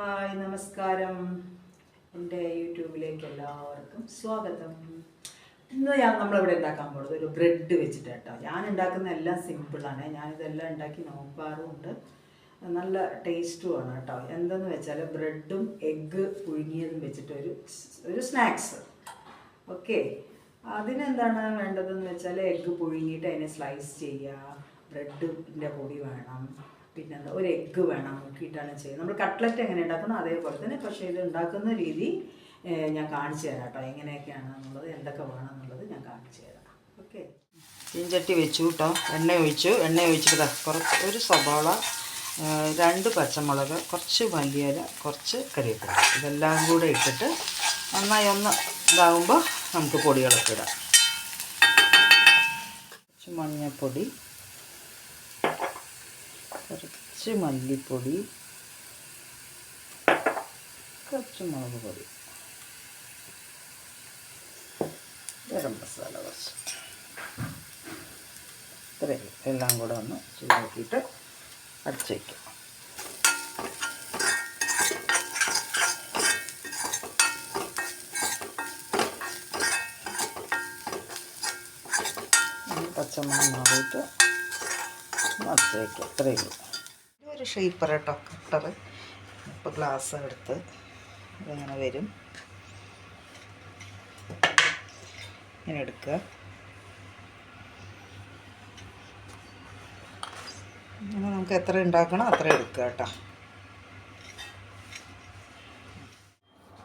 Hi നമസ്കാരം. എൻ്റെ യൂട്യൂബിലേക്ക് എല്ലാവർക്കും സ്വാഗതം. ഇന്ന് നമ്മളിവിടെ ഉണ്ടാക്കാൻ പോകുന്നത് ഒരു ബ്രെഡ് വെച്ചിട്ട് കേട്ടോ. ഞാൻ ഉണ്ടാക്കുന്ന എല്ലാം സിമ്പിളാണ്. ഞാനിതെല്ലാം ഉണ്ടാക്കി നോക്കാറുമുണ്ട്. നല്ല ടേസ്റ്റുമാണ് കേട്ടോ. എന്തെന്ന് വെച്ചാൽ ബ്രെഡും എഗ്ഗ് പുഴുങ്ങിയതും വെച്ചിട്ട് ഒരു സ്നാക്സ്. ഓക്കെ, അതിനെന്താണ് വേണ്ടതെന്ന് വെച്ചാൽ എഗ്ഗ് പുഴുങ്ങിയിട്ട് അതിനെ സ്ലൈസ് ചെയ്യുക, ബ്രെഡിൻ്റെ പൊടി വേണം, പിന്നെന്താ ഒരു എഗ്ഗ് വേണം, മുക്കിയിട്ടാണ് ചെയ്യുന്നത്. നമ്മൾ കട്ട്ലറ്റ് എങ്ങനെ ഉണ്ടാക്കണം അതേപോലെ തന്നെ, പക്ഷേ ഇത് ഉണ്ടാക്കുന്ന രീതി ഞാൻ കാണിച്ചു തരാം കേട്ടോ. എങ്ങനെയൊക്കെയാണെന്നുള്ളത്, എന്തൊക്കെ വേണമെന്നുള്ളത് ഞാൻ കാണിച്ചു തരാം. ഓക്കെ, ചീഞ്ചട്ടി വെച്ചു കേട്ടോ. എണ്ണ ഒഴിച്ചിട്ട് കുറച്ച് ഒരു സവാള, 2 പച്ചമുളക്, കുറച്ച് മല്ലിയില, കുറച്ച് കറിവേപ്പില, ഇതെല്ലാം കൂടെ ഇട്ടിട്ട് നന്നായി ഒന്ന് ഇതാകുമ്പോൾ നമുക്ക് പൊടികളൊക്കെ ഇടാം. കുറച്ച് മഞ്ഞൾപ്പൊടി, കുറച്ച് മല്ലിപ്പൊടി, കുറച്ച് മുളക് പൊടി, ഗരം മസാല കുറച്ച്, ഇത്രയും എല്ലാം കൂടെ ഒന്ന് ചൂടാക്കിയിട്ട് അടച്ച് വയ്ക്കും. പച്ചമണം മാറിയിട്ട് അടച്ച് വയ്ക്കും. ഇത്രയേ ഉള്ളൂ. ഇതൊരു ഷേപ്പർ കേട്ടോ, കട്ടർ. ഇപ്പോൾ ഗ്ലാസ് എടുത്ത് ഇങ്ങനെ വരും, ഇങ്ങനെ എടുക്കുക. ഇങ്ങനെ നമുക്ക് എത്ര ഉണ്ടാക്കണം അത്ര എടുക്കുക കേട്ടോ.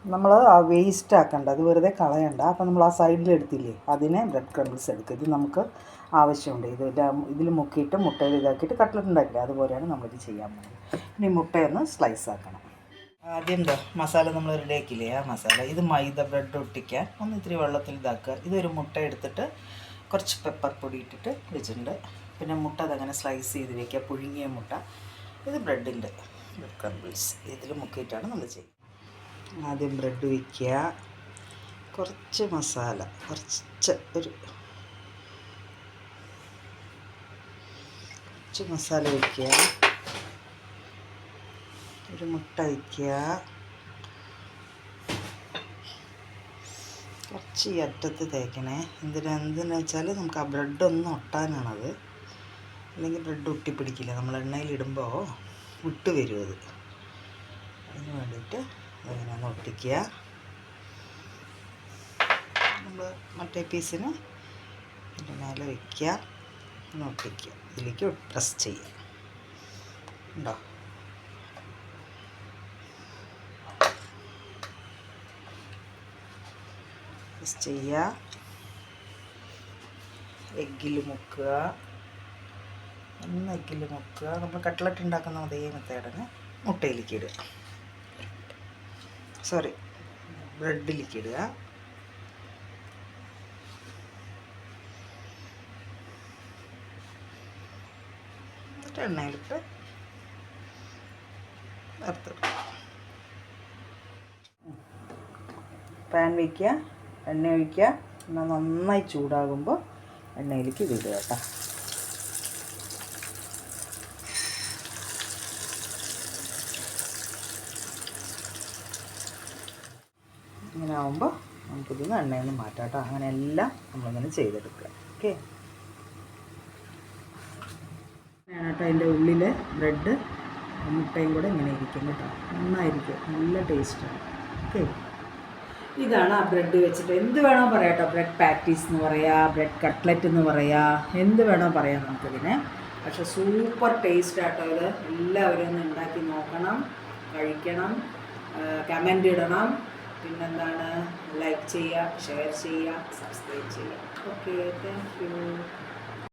നമ്മൾ ആ വേസ്റ്റ് ആക്കണ്ട, അത് വെറുതെ കളയണ്ട. അപ്പോൾ നമ്മൾ ആ സൈഡിൽ എടുത്തില്ലേ, അതിനെ ബ്രെഡ് ക്രംബിൾസ് എടുക്കുക. ഇത് നമുക്ക് ആവശ്യമുണ്ട്. ഇതിൽ മുക്കിയിട്ട് മുട്ടയിൽ ഇതാക്കിയിട്ട് കട്ട്ലറ്റ് ഉണ്ടാക്കില്ല, അതുപോലെയാണ് നമ്മളിത് ചെയ്യാൻ പോകുന്നത്. ഇനി മുട്ടയൊന്ന് സ്ലൈസ് ആക്കണം. ആദ്യം മസാല നമ്മൾ റെഡിയാക്കില്ലേ, ആ മസാല, ഇത് മൈദ, ബ്രെഡ് ഒട്ടിക്കാൻ ഒന്ന് ഇത്തിരി വെള്ളത്തിൽ ഇതാക്കുക. ഇതൊരു മുട്ട എടുത്തിട്ട് കുറച്ച് പെപ്പർ പൊടി ഇട്ടിട്ട് വെച്ചിട്ടുണ്ട്. പിന്നെ മുട്ട അതങ്ങനെ സ്ലൈസ് ചെയ്ത് വയ്ക്കുക, പുഴുങ്ങിയ മുട്ട. ഇത് ബ്രെഡ് ക്രംബിൾസ് ഇതിൽ മുക്കിയിട്ടാണ് നമ്മൾ ചെയ്യുന്നത്. ആദ്യം ബ്രെഡ് വയ്ക്കുക, കുറച്ച് മസാല, കുറച്ച് മസാല വയ്ക്കുക, ഒരു മുട്ട വയ്ക്കുക, കുറച്ച് ഈ അറ്റത്ത് തേക്കണേ. എന്തിനാന്ന് വെച്ചാൽ നമുക്ക് ആ ബ്രെഡൊന്നും ഒട്ടാനാണത്, അല്ലെങ്കിൽ ബ്രെഡ് ഒട്ടിപ്പിടിക്കില്ല. നമ്മൾ എണ്ണയിലിടുമ്പോൾ വിട്ട് വരും അത്. അതിന് വേണ്ടിയിട്ട് അതിനെ ഒന്ന് ഒട്ടിക്കുക. നമ്മൾ മറ്റേ പീസിന് ഇതിൻ്റെ മേലെ വയ്ക്കുക, ഒന്ന് ഒട്ടിക്കുക, ഇതിലേക്ക് പ്രസ് ചെയ്യുക. ഉണ്ടോ? പ്രസ് ചെയ്യുക, എഗ്ഗിൽ മുക്കുക, എഗ്ഗിൽ മുക്കുക. നമ്മൾ കട്ട്ലറ്റ് ഉണ്ടാക്കുന്ന അതേ മെത്തേഡിന് മുട്ടയിലേക്ക് ഇടുക, ബ്രെഡിലേക്ക് ഇടുക. എന്നിട്ട് എണ്ണയിലിട്ട് വറുത്തെടുക്കുക. പാൻ വയ്ക്കുക, എണ്ണ ഒഴിക്കുക. എന്നാൽ നന്നായി ചൂടാകുമ്പോൾ എണ്ണയിലേക്ക് ഇതിടുക കേട്ടോ. ഇങ്ങനെ ആകുമ്പോൾ നമുക്കിതിന് എണ്ണയിൽ നിന്ന് മാറ്റാം കേട്ടോ. അങ്ങനെ എല്ലാം നമ്മളിങ്ങനെ ചെയ്തെടുക്കുക. ഓക്കെ, അങ്ങനെയാണ് കേട്ടോ. അതിൻ്റെ ഉള്ളിൽ ബ്രെഡ് മുട്ടയും കൂടെ ഇങ്ങനെ ഇരിക്കും കേട്ടോ. നന്നായിരിക്കും, നല്ല ടേസ്റ്റാണ്. ഓക്കെ, ഇതാണ് ആ ബ്രെഡ് വെച്ചിട്ട് എന്ത് വേണോ പറയാം കേട്ടോ. ബ്രെഡ് പാറ്റീസ് എന്ന് പറയാം, ബ്രെഡ് കട്ട്ലറ്റ് എന്ന് പറയാം, എന്ത് വേണോ പറയാം നമുക്കിതിനെ. പക്ഷെ സൂപ്പർ ടേസ്റ്റ് ആട്ടോ ഇത്. എല്ലാവരും ഒന്ന് ഉണ്ടാക്കി നോക്കണം, കഴിക്കണം, കമൻ്റ് ഇടണം. പിന്നെന്താണ്, ലൈക്ക് ചെയ്യുക, ഷെയർ ചെയ്യുക, സബ്സ്ക്രൈബ് ചെയ്യുക. Okay, thank you.